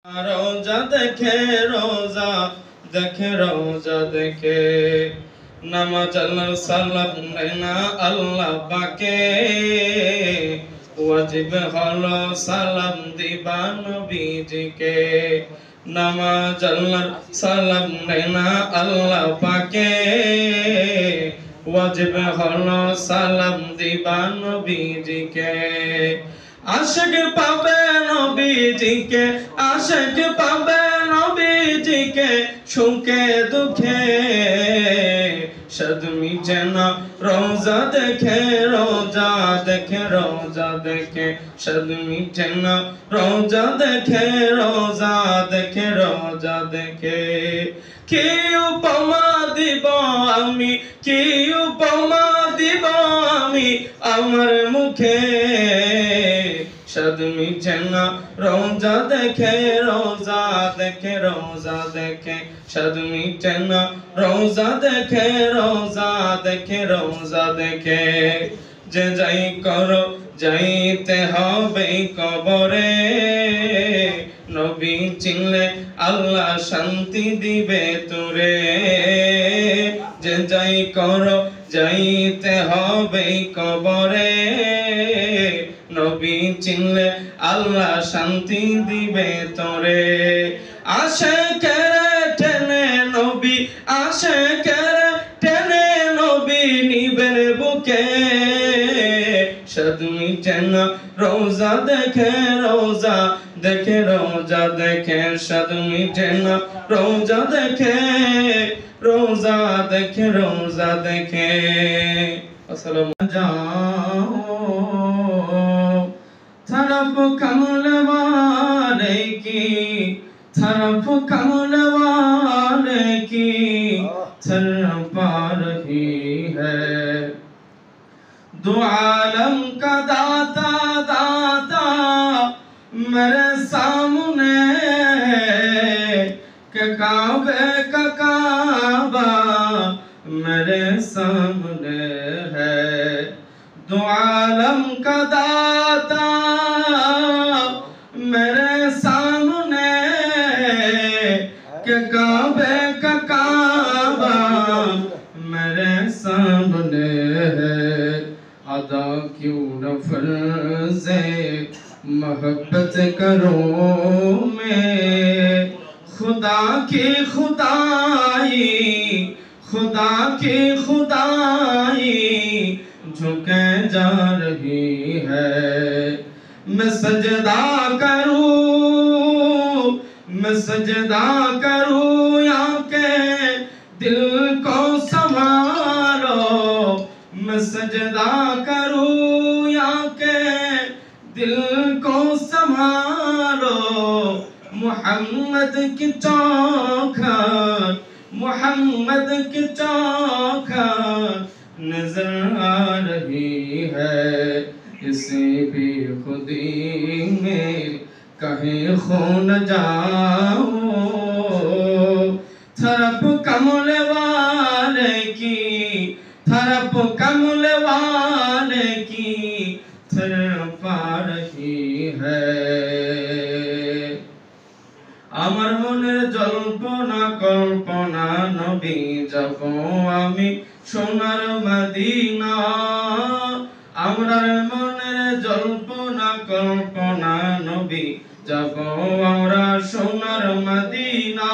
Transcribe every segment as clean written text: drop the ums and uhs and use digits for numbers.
रोजा देखे रोजा देखे नामाज सालाम लेना अल्लाह पाके वाजिब हलो सालाम दिबा नबीजिके नामाज सालाम लेना अल्लाह पाके वाजिब हलो सालाम दिबा नबीजिके आशिक पाबे नबीजिके आशिक पाबे नबीजिके सुखे दुखे सदमी जना रोजा देखे सदमी जना रोजा देखे कि उपमा দিব আমি কি উপমা দিব আমি আমার মুখে सदमी जना रोजा देखे सदमी जना रोजा देखे जे जाई करो जाइते हबे कबरे नबी चिनले अल्लाह शांति दिबे तोरे जे जाई करो जाइते हबे कबरे नबी चिनले अल्लाह शांति दिबे तोरे आशिकेर टेने नबी आशिकेर टेने नबी निबेन बुके सदमी जना रोजा देखे सदमी जना रोजा देखे अस्सलाम जाओ तरफ कमल वाले की तरफ आ रही है दो आलम का दाता मेरे सामने के काबे का काबा मेरे सामने है दो आलम का दाता मेरे सामने के काबे का काबा मेरे सामने है अदा क्यों न फर्ज़े मोहब्बत करो मैं खुदा की खुदाई झुके जा रही है मैं सजदा करूं या के दिल को संभालो मैं सजदा करूं या के दिल को संभालो मोहम्मद की चौखट नजर आ रही है इसे भी खुदी में कहीं खो न जाओ तरफ कमल वाले की तरफ आ रही है আমার মনের জল্পনা কল্পনা নবী যাব আমি সোনার মদিনা আমরার মনের জল্পনা কল্পনা নবী যাব আমরা সোনার মদিনা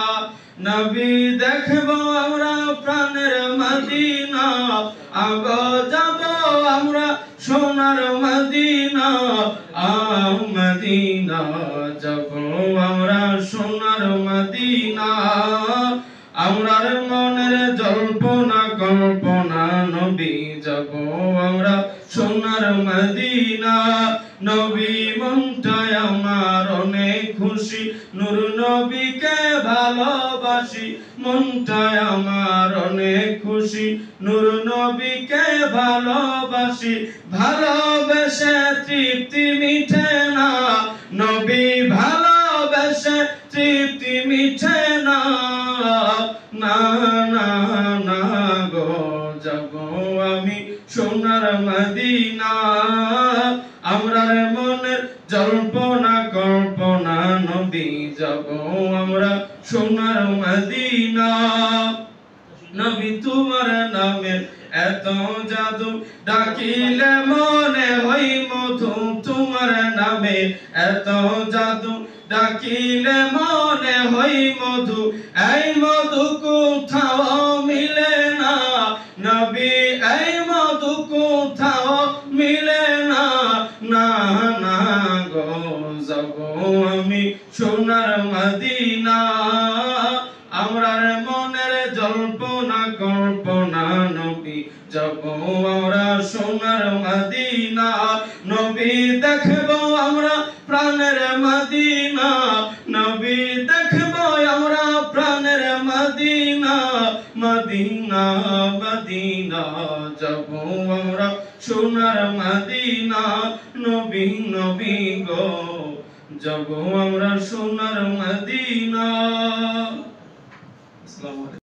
নবী দেখব আমরা প্রাণের মদিনা আগো যাব আমরা সোনার মদিনা মদিনা যাব আমরা সোনার মদিনা আমরার মনের জল্পনা কল্পনা নবী যাব আমরা সোনার মদিনা নবী মনটায় আমার অনেক খুশি নূর নবীকে ভালোবাসি মনটায় আমার অনেক খুশি নূর নবীকে ভালোবাসি ভালোবেসে তৃপ্তি মিঠে না নবী ভালোবেসে তৃপ্তি মিঠে না না না না গো যাব আমি সোনার মদিনা আমরার মনের জল্পনা কল্পনা নবী যাব যাব আমরা সোনার মদিনা নবী তোমার নামের এত জাদু ডাকিলে মনে হয় মধু তোমার নামে এত জাদু ডাকিলে মনে হয় মধু এই মধু কোথাও মিলে না নবী এই মধু কোথাও মিলে না না না গো যাব আমি সোনার মদিনা আমরার মনের জল্পনা কল্পনা নবী যাব আমরা সোনার মদিনা নবী দেখব আমরা প্রাণের মদিনা নবী দেখব আমরা প্রাণের মদিনা মদিনা মদিনা যাব আমরা সোনার মদিনা নবী নবী গো যাব আমরা সোনার মদিনা। আসসালামু আলাইকুম।